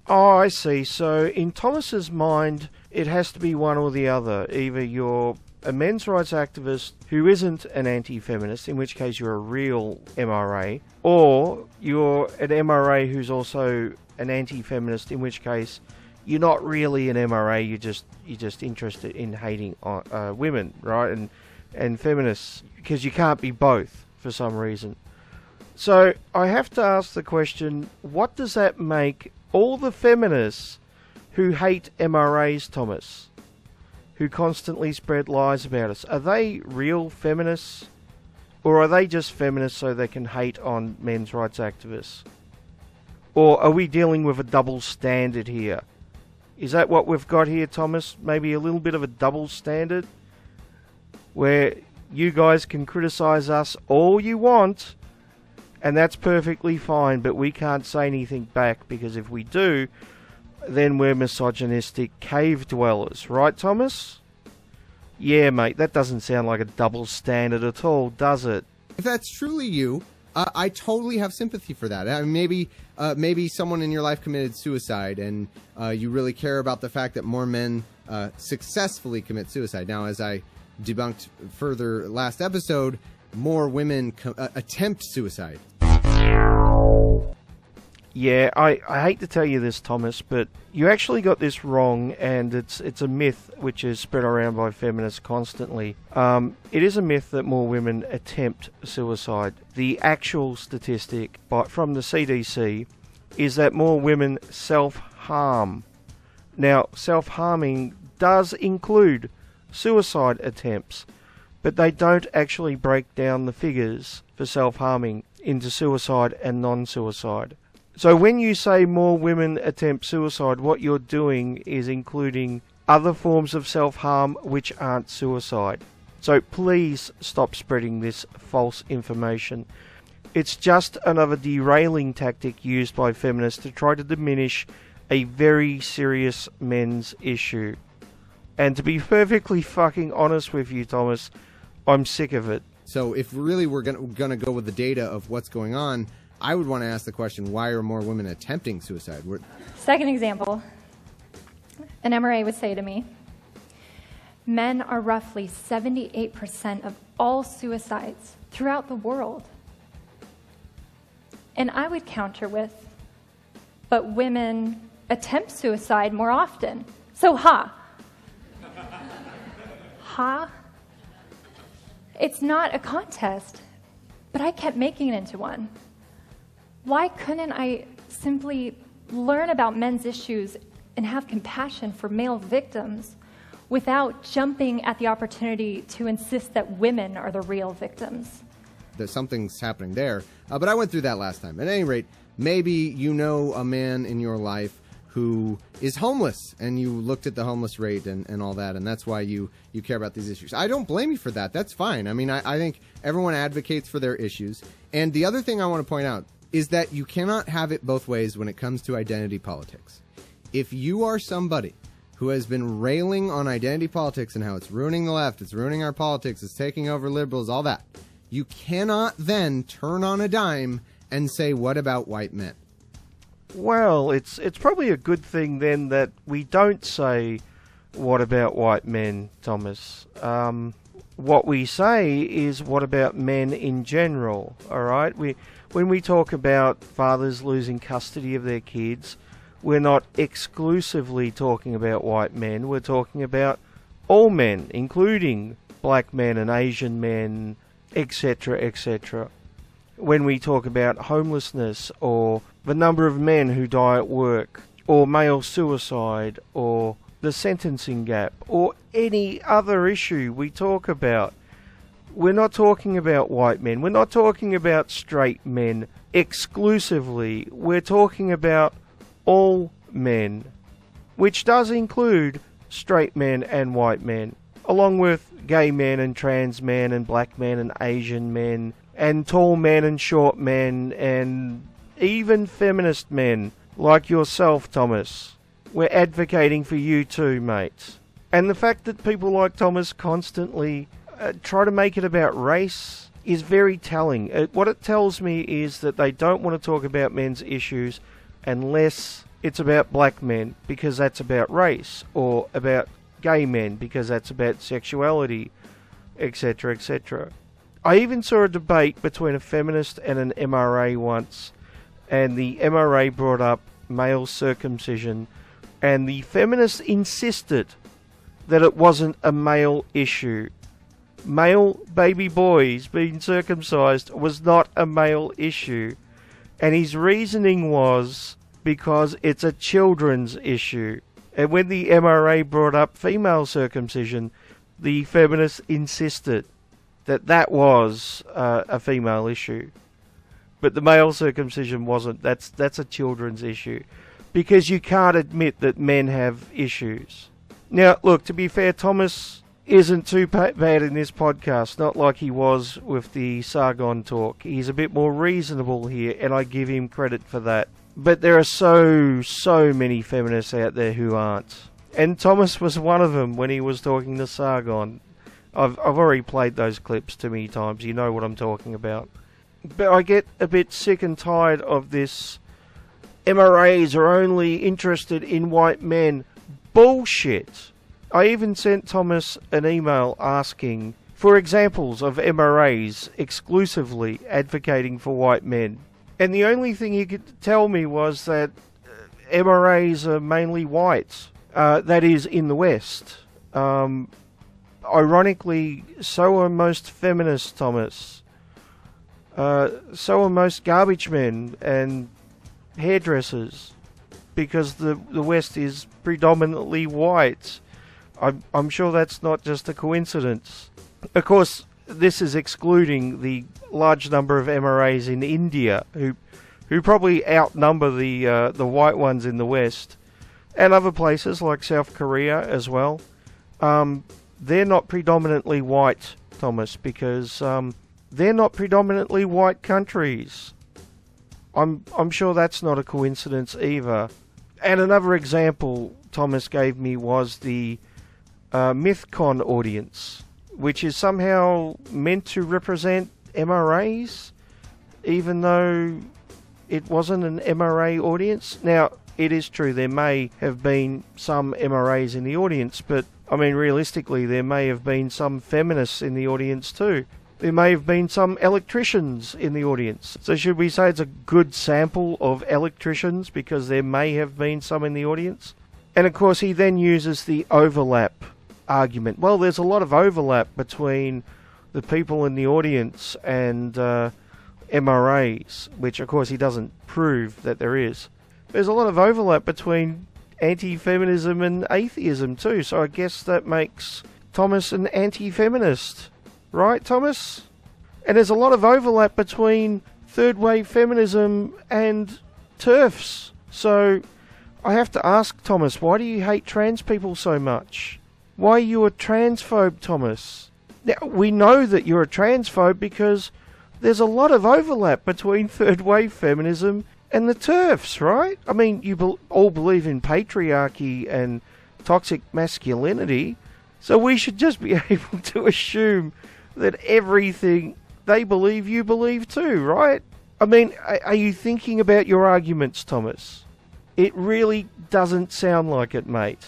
Oh, I see. So in Thomas's mind, it has to be one or the other. Either you're a men's rights activist who isn't an anti-feminist, in which case you're a real MRA, or you're an MRA who's also an anti-feminist, in which case you're not really an MRA, you're just interested in hating women, right? And feminists, because you can't be both for some reason. So I have to ask the question, what does that make all the feminists who hate MRAs, Thomas, who constantly spread lies about us? Are they real feminists, or are they just feminists so they can hate on men's rights activists? Or are we dealing with a double standard here? Is that what we've got here, Thomas? Maybe a little bit of a double standard? Where you guys can criticize us all you want, and that's perfectly fine, but we can't say anything back, because if we do, then we're misogynistic cave dwellers, right, Thomas? Yeah, mate, that doesn't sound like a double standard at all, does it? If that's truly you, I totally have sympathy for that. I mean, maybe someone in your life committed suicide, and you really care about the fact that more men successfully commit suicide. Now, as I debunked further last episode, more women attempt suicide. Yeah, I hate to tell you this, Thomas, but you actually got this wrong, and it's a myth which is spread around by feminists constantly. It is a myth that more women attempt suicide. The actual statistic from the CDC is that more women self-harm. Now, self-harming does include suicide attempts, but they don't actually break down the figures for self-harming into suicide and non-suicide. So when you say more women attempt suicide, what you're doing is including other forms of self-harm which aren't suicide. So please stop spreading this false information. It's just another derailing tactic used by feminists to try to diminish a very serious men's issue. And to be perfectly fucking honest with you, Thomas, I'm sick of it. So if really we're gonna go with the data of what's going on, I would want to ask the question, why are more women attempting suicide? Second example, an MRA would say to me, men are roughly 78% of all suicides throughout the world. And I would counter with, but women attempt suicide more often. So ha. Ha? It's not a contest, but I kept making it into one. Why couldn't I simply learn about men's issues and have compassion for male victims without jumping at the opportunity to insist that women are the real victims? There's something's happening there. But I went through that last time. At any rate, maybe you know a man in your life who is homeless, and you looked at the homeless rate and all that, and that's why you care about these issues. I don't blame you for that. That's fine. I mean, I think everyone advocates for their issues. And the other thing I want to point out is that you cannot have it both ways when it comes to identity politics. If you are somebody who has been railing on identity politics and how it's ruining the left, it's ruining our politics, it's taking over liberals, all that, you cannot then turn on a dime and say, what about white men? Well, it's probably a good thing then that we don't say, what about white men, Thomas? What we say is, what about men in general, all right? When we talk about fathers losing custody of their kids, we're not exclusively talking about white men. We're talking about all men, including black men and Asian men, etc., etc. When we talk about homelessness, or the number of men who die at work, or male suicide, or the sentencing gap, or any other issue we talk about, we're not talking about white men. We're not talking about straight men exclusively. We're talking about all men, which does include straight men and white men, along with gay men and trans men and black men and Asian men and tall men and short men and even feminist men like yourself, Thomas. We're advocating for you too, mate. And the fact that people like Thomas constantly try to make it about race is very telling. What it tells me is that they don't want to talk about men's issues unless it's about black men, because that's about race, or about gay men, because that's about sexuality, etc., etc. I even saw a debate between a feminist and an MRA once, and the MRA brought up male circumcision, and the feminist insisted that it wasn't a male issue. Male baby boys being circumcised was not a male issue, and his reasoning was because it's a children's issue. And when the MRA brought up female circumcision, the feminists insisted that that was a female issue, but the male circumcision wasn't. That's a children's issue, because you can't admit that men have issues. Now, look, to be fair, Thomas isn't too bad in this podcast, not like he was with the Sargon talk. He's a bit more reasonable here, and I give him credit for that. But there are so many feminists out there who aren't. And Thomas was one of them when he was talking to Sargon. I've already played those clips too many times. You know what I'm talking about. But I get a bit sick and tired of this MRAs are only interested in white men. Bullshit. I even sent Thomas an email asking for examples of MRAs exclusively advocating for white men. And the only thing he could tell me was that MRAs are mainly white. That is, in the West. Ironically, so are most feminists, Thomas. So are most garbage men and hairdressers, because the West is predominantly white. I'm sure that's not just a coincidence. Of course, this is excluding the large number of MRAs in India, who probably outnumber the white ones in the West, and other places like South Korea as well. They're not predominantly white, Thomas, because they're not predominantly white countries. I'm sure that's not a coincidence either. And another example Thomas gave me was the MythCon audience, which is somehow meant to represent MRAs, even though it wasn't an MRA audience. Now, it is true there may have been some MRAs in the audience, but I mean, realistically, there may have been some feminists in the audience too. There may have been some electricians in the audience. So should we say it's a good sample of electricians because there may have been some in the audience? And of course, he then uses the overlap argument. Well, there's a lot of overlap between the people in the audience and MRAs, which of course he doesn't prove that there is. There's a lot of overlap between anti-feminism and atheism too, so I guess that makes Thomas an anti-feminist. Right, Thomas? And there's a lot of overlap between third-wave feminism and TERFs. So I have to ask Thomas, why do you hate trans people so much? Why are you a transphobe, Thomas? Now, we know that you're a transphobe because there's a lot of overlap between third-wave feminism and the TERFs, right? I mean, you all believe in patriarchy and toxic masculinity, so we should just be able to assume that everything they believe you believe too, right? I mean, are you thinking about your arguments, Thomas? It really doesn't sound like it, mate.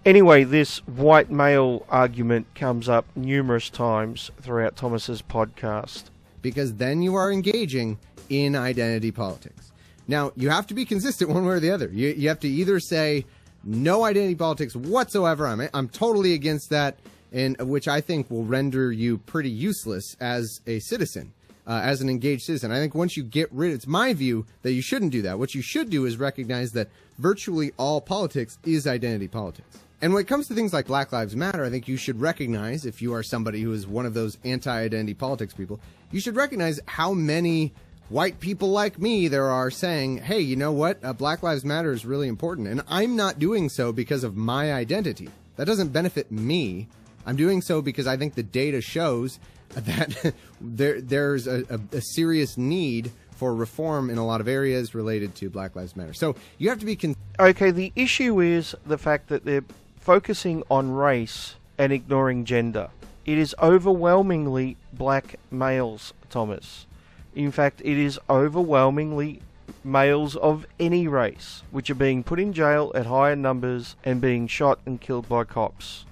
Anyway, this white male argument comes up numerous times throughout Thomas's podcast. Because then you are engaging in identity politics. Now, you have to be consistent one way or the other. You have to either say, no identity politics whatsoever, I'm totally against that, and which I think will render you pretty useless as a citizen, as an engaged citizen. I think once you get rid, it's my view that you shouldn't do that. What you should do is recognize that virtually all politics is identity politics. And when it comes to things like Black Lives Matter, I think you should recognize, if you are somebody who is one of those anti-identity politics people, you should recognize how many white people like me there are saying, hey, you know what? Black Lives Matter is really important. And I'm not doing so because of my identity. That doesn't benefit me. I'm doing so because I think the data shows that there's a serious need for reform in a lot of areas related to Black Lives Matter. So you have to be... Okay, the issue is the fact that they're focusing on race and ignoring gender. It is overwhelmingly black males, Thomas. In fact, it is overwhelmingly males of any race, which are being put in jail at higher numbers and being shot and killed by cops.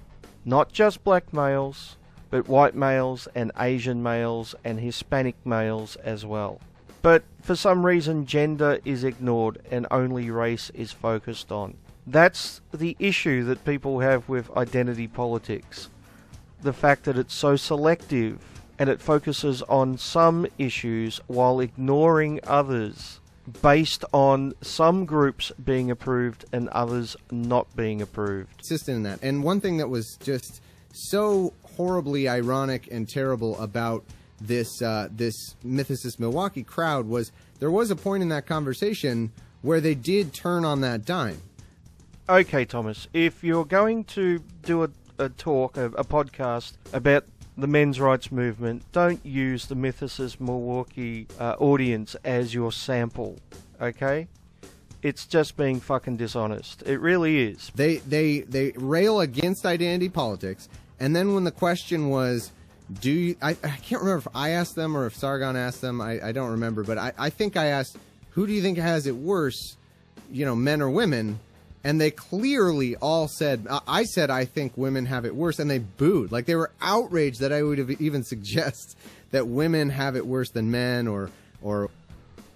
Not just black males, but white males and Asian males and Hispanic males as well. But for some reason, gender is ignored and only race is focused on. That's the issue that people have with identity politics. The fact that it's so selective and it focuses on some issues while ignoring others, based on some groups being approved and others not being approved. Consistent in that. And one thing that was just so horribly ironic and terrible about this Mythicist Milwaukee crowd was there was a point in that conversation where they did turn on that dime. Okay, Thomas, if you're going to do a talk, a podcast about the men's rights movement, don't use the Mythicist Milwaukee audience as your sample, okay? It's just being fucking dishonest. It really is. They rail against identity politics, and then when the question was, do you... I can't remember if I asked them or if Sargon asked them. I don't remember, but I think I asked, who do you think has it worse, men or women? And they clearly all said, I said I think women have it worse, and they booed. Like, they were outraged that I would have even suggest that women have it worse than men or...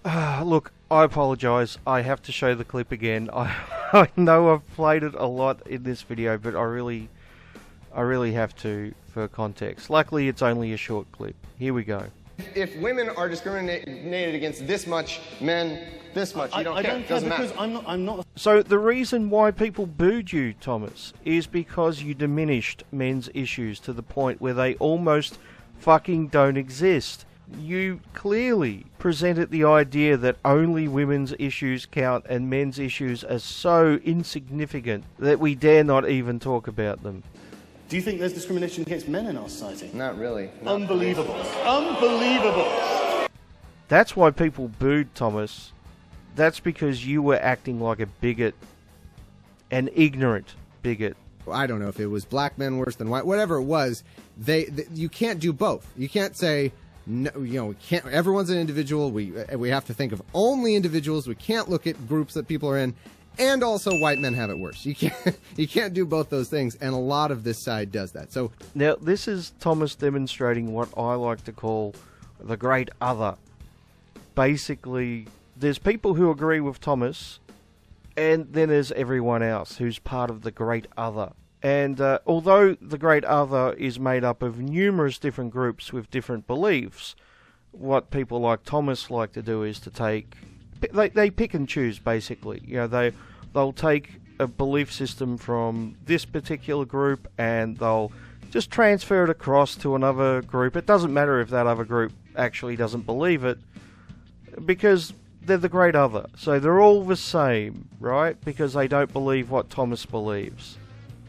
Look, I apologise. I have to show the clip again. I know I've played it a lot in this video, but I really have to for context. Luckily, it's only a short clip. Here we go. If women are discriminated against this much, men this much, you don't care. I don't care because I'm not. So the reason why people booed you, Thomas, is because you diminished men's issues to the point where they almost fucking don't exist. You clearly presented the idea that only women's issues count and men's issues are so insignificant that we dare not even talk about them. Do you think there's discrimination against men in our society? Not really. Unbelievable. Unbelievable. That's why people booed Thomas. That's because you were acting like a bigot, an ignorant bigot. I don't know if it was black men worse than white, whatever it was. You can't do both. You can't say, no, we can't. Everyone's an individual. We have to think of only individuals. We can't look at groups that people are in, and also white men have it worse. You can't do both those things, and a lot of this side does that. So now this is Thomas demonstrating what I like to call the great other. Basically, there's people who agree with Thomas, and then there's everyone else who's part of the great other. And although the great other is made up of numerous different groups with different beliefs, what people like Thomas like to do is to take... They pick and choose, basically. They'll take a belief system from this particular group and they'll just transfer it across to another group. It doesn't matter if that other group actually doesn't believe it, because they're the great other. So they're all the same, right? Because they don't believe what Thomas believes.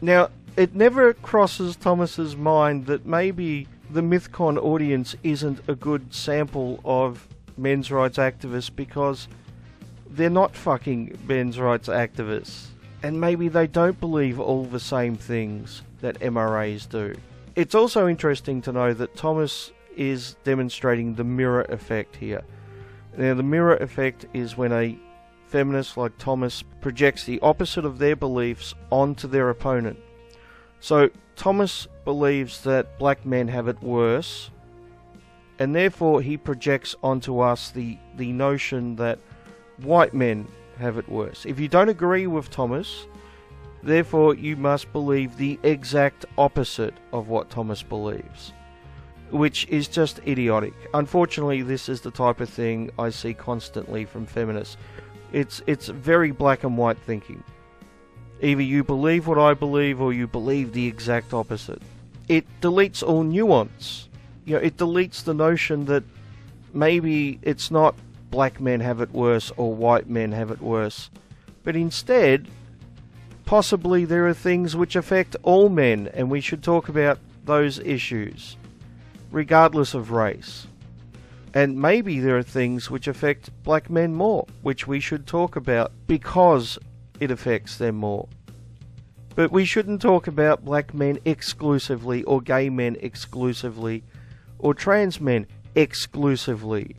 Now, it never crosses Thomas's mind that maybe the MythCon audience isn't a good sample of men's rights activists because they're not fucking men's rights activists. And maybe they don't believe all the same things that MRAs do. It's also interesting to know that Thomas is demonstrating the mirror effect here. Now, the mirror effect is when a feminist like Thomas projects the opposite of their beliefs onto their opponent. So Thomas believes that black men have it worse, and therefore he projects onto us the notion that white men have it worse. If you don't agree with Thomas, therefore you must believe the exact opposite of what Thomas believes, which is just idiotic. Unfortunately, this is the type of thing I see constantly from feminists. It's very black and white thinking. Either you believe what I believe or you believe the exact opposite. It deletes all nuance. It deletes the notion that maybe it's not black men have it worse or white men have it worse, but instead, possibly there are things which affect all men, and we should talk about those issues, regardless of race. And maybe there are things which affect black men more, which we should talk about because it affects them more. But we shouldn't talk about black men exclusively, or gay men exclusively, or trans men exclusively,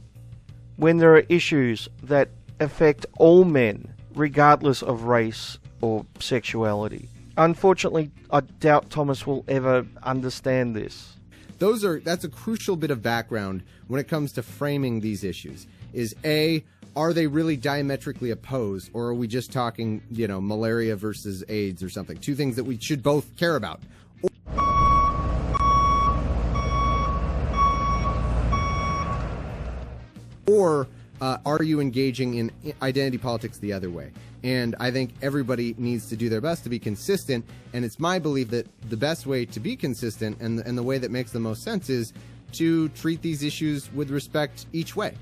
when there are issues that affect all men, regardless of race or sexuality. Unfortunately, I doubt Thomas will ever understand this. That's a crucial bit of background when it comes to framing these issues. Is A, are they really diametrically opposed, or are we just talking, malaria versus AIDS or something? Two things that we should both care about. Or are you engaging in identity politics the other way? And I think everybody needs to do their best to be consistent, and it's my belief that the best way to be consistent and the way that makes the most sense is to treat these issues with respect each way.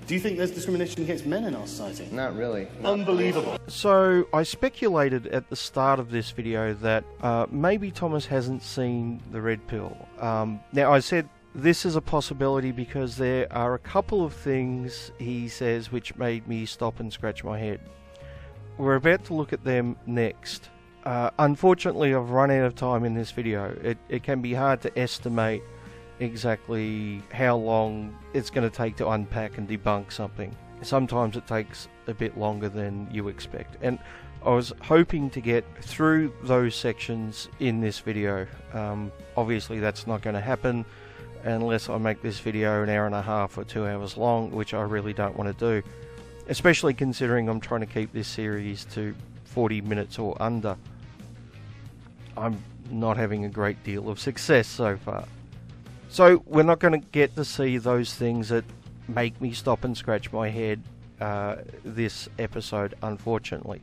Do you think there's discrimination against men in our society? Not really. Unbelievable. So I speculated at the start of this video that maybe Thomas hasn't seen the red pill. Now I said this is a possibility because there are a couple of things he says which made me stop and scratch my head. We're about to look at them next. Unfortunately, I've run out of time in this video. It can be hard to estimate exactly how long it's going to take to unpack and debunk something. Sometimes it takes a bit longer than you expect. And I was hoping to get through those sections in this video. Obviously that's not going to happen unless I make this video an hour and a half or 2 hours long, which I really don't want to do. Especially considering I'm trying to keep this series to 40 minutes or under. I'm not having a great deal of success so far. So we're not going to get to see those things that make me stop and scratch my head this episode, unfortunately.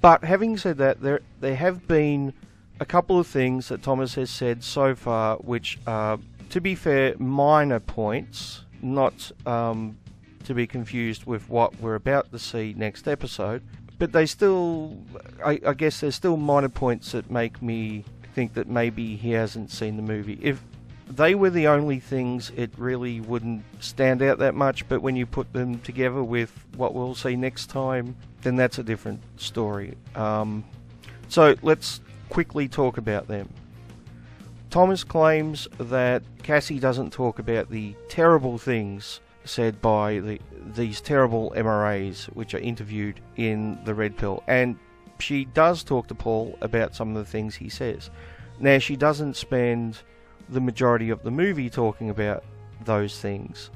But having said that, there have been a couple of things that Thomas has said so far which are, to be fair, minor points, not to be confused with what we're about to see next episode. But they still, I guess there's still minor points that make me think that maybe he hasn't seen the movie. If they were the only things, it really wouldn't stand out that much, but when you put them together with what we'll see next time, then that's a different story. So let's quickly talk about them. Thomas claims that Cassie doesn't talk about the terrible things said by these terrible MRAs which are interviewed in the Red Pill, and she does talk to Paul about some of the things he says. Now, she doesn't spend the majority of the movie talking about those things,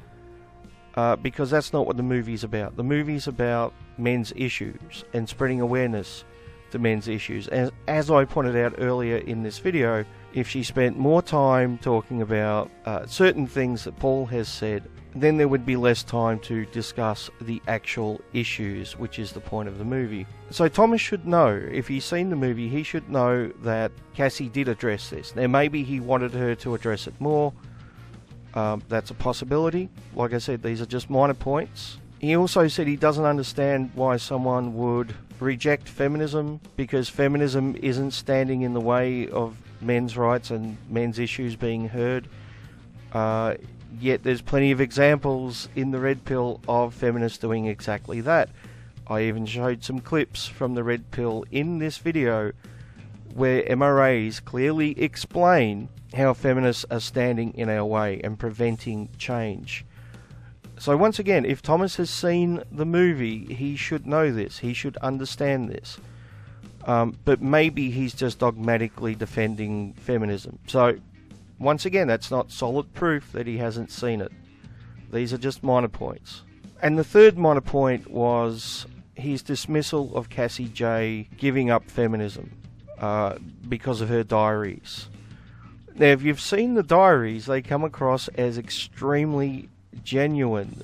because that's not what the movie's about. The movie's about men's issues and spreading awareness to men's issues. As I pointed out earlier in this video, if she spent more time talking about certain things that Paul has said, then there would be less time to discuss the actual issues, which is the point of the movie. So Thomas should know, if he's seen the movie, he should know that Cassie did address this. Now maybe he wanted her to address it more. That's a possibility. Like I said, these are just minor points. He also said he doesn't understand why someone would reject feminism, because feminism isn't standing in the way of men's rights and men's issues being heard. Yet there's plenty of examples in the Red Pill of feminists doing exactly that. I even showed some clips from the Red Pill in this video where MRAs clearly explain how feminists are standing in our way and preventing change. So once again, if Thomas has seen the movie, he should know this, he should understand this. But maybe he's just dogmatically defending feminism. So once again, that's not solid proof that he hasn't seen it. These are just minor points. And the third minor point was his dismissal of Cassie Jaye giving up feminism because of her diaries. Now, if you've seen the diaries, they come across as extremely genuine,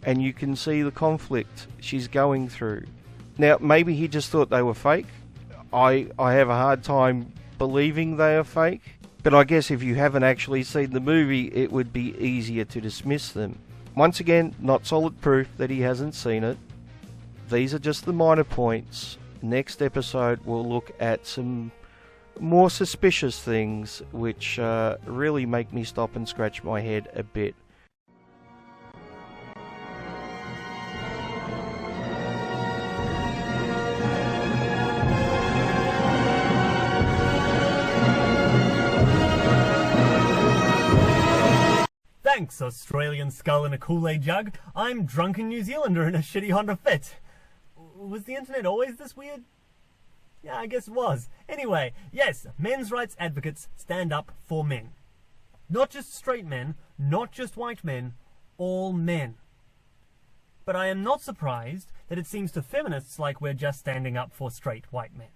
and you can see the conflict she's going through. Now, maybe he just thought they were fake. I have a hard time believing they are fake. But I guess if you haven't actually seen the movie, it would be easier to dismiss them. Once again, not solid proof that he hasn't seen it. These are just the minor points. Next episode, we'll look at some more suspicious things, which really make me stop and scratch my head a bit. Thanks, Australian skull in a Kool-Aid jug. I'm drunken New Zealander in a shitty Honda Fit. Was the internet always this weird? Yeah, I guess it was. Anyway, yes, men's rights advocates stand up for men. Not just straight men, not just white men, all men. But I am not surprised that it seems to feminists like we're just standing up for straight white men.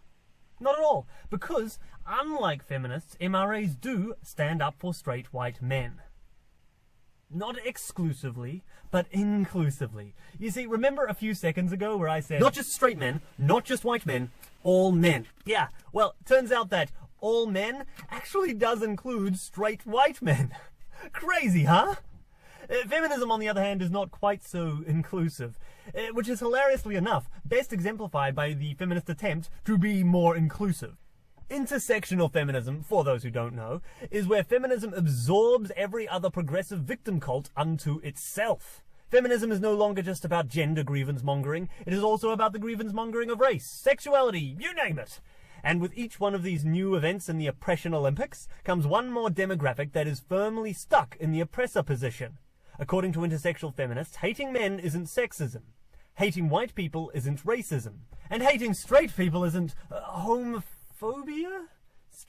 Not at all, because unlike feminists, MRAs do stand up for straight white men. Not exclusively, but inclusively. You see, remember a few seconds ago where I said, not just straight men, not just white men, all men. Yeah, well, turns out that all men actually does include straight white men. Crazy, huh? Feminism, on the other hand, is not quite so inclusive, which is hilariously enough best exemplified by the feminist attempt to be more inclusive. Intersectional feminism, for those who don't know, is where feminism absorbs every other progressive victim cult unto itself. Feminism is no longer just about gender grievance-mongering. It is also about the grievance-mongering of race, sexuality, you name it. And with each one of these new events in the oppression Olympics comes one more demographic that is firmly stuck in the oppressor position. According to intersexual feminists, hating men isn't sexism. Hating white people isn't racism. And hating straight people isn't homophobia?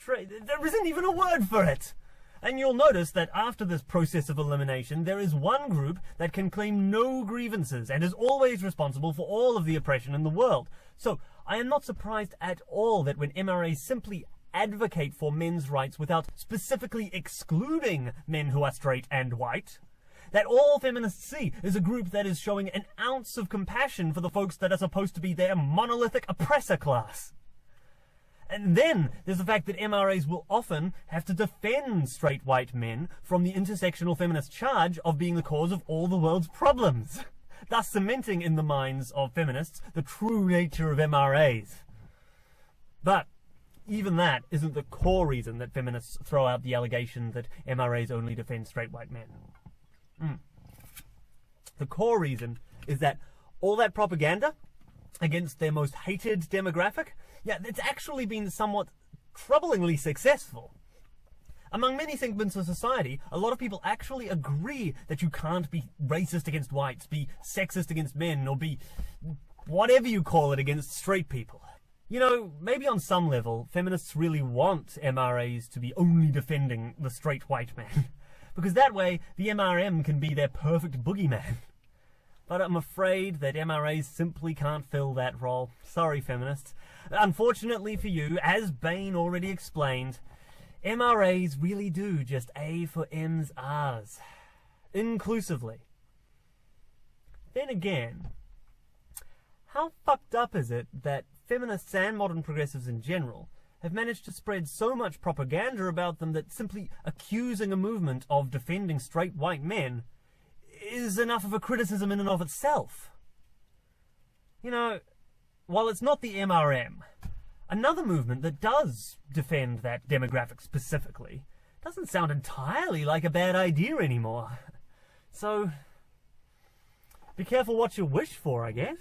There isn't even a word for it. And you'll notice that after this process of elimination, there is one group that can claim no grievances and is always responsible for all of the oppression in the world. So I am not surprised at all that when MRAs simply advocate for men's rights without specifically excluding men who are straight and white, that all feminists see is a group that is showing an ounce of compassion for the folks that are supposed to be their monolithic oppressor class. And then there's the fact that MRAs will often have to defend straight white men from the intersectional feminist charge of being the cause of all the world's problems, thus cementing in the minds of feminists the true nature of MRAs. But even that isn't the core reason that feminists throw out the allegation that MRAs only defend straight white men. The core reason is that all that propaganda against their most hated demographic, it's actually been somewhat troublingly successful. Among many segments of society, a lot of people actually agree that you can't be racist against whites, be sexist against men, or be whatever you call it against straight people. You know, maybe on some level, feminists really want MRAs to be only defending the straight white man, because that way the MRM can be their perfect boogeyman. But I'm afraid that MRAs simply can't fill that role. Sorry, feminists. Unfortunately for you, as Bain already explained, MRAs really do just A for M's Ahhs. Inclusively. Then again, how fucked up is it that feminists and modern progressives in general have managed to spread so much propaganda about them that simply accusing a movement of defending straight white men is enough of a criticism in and of itself? You know, while it's not the MRM, another movement that does defend that demographic specifically doesn't sound entirely like a bad idea anymore. So, be careful what you wish for, I guess.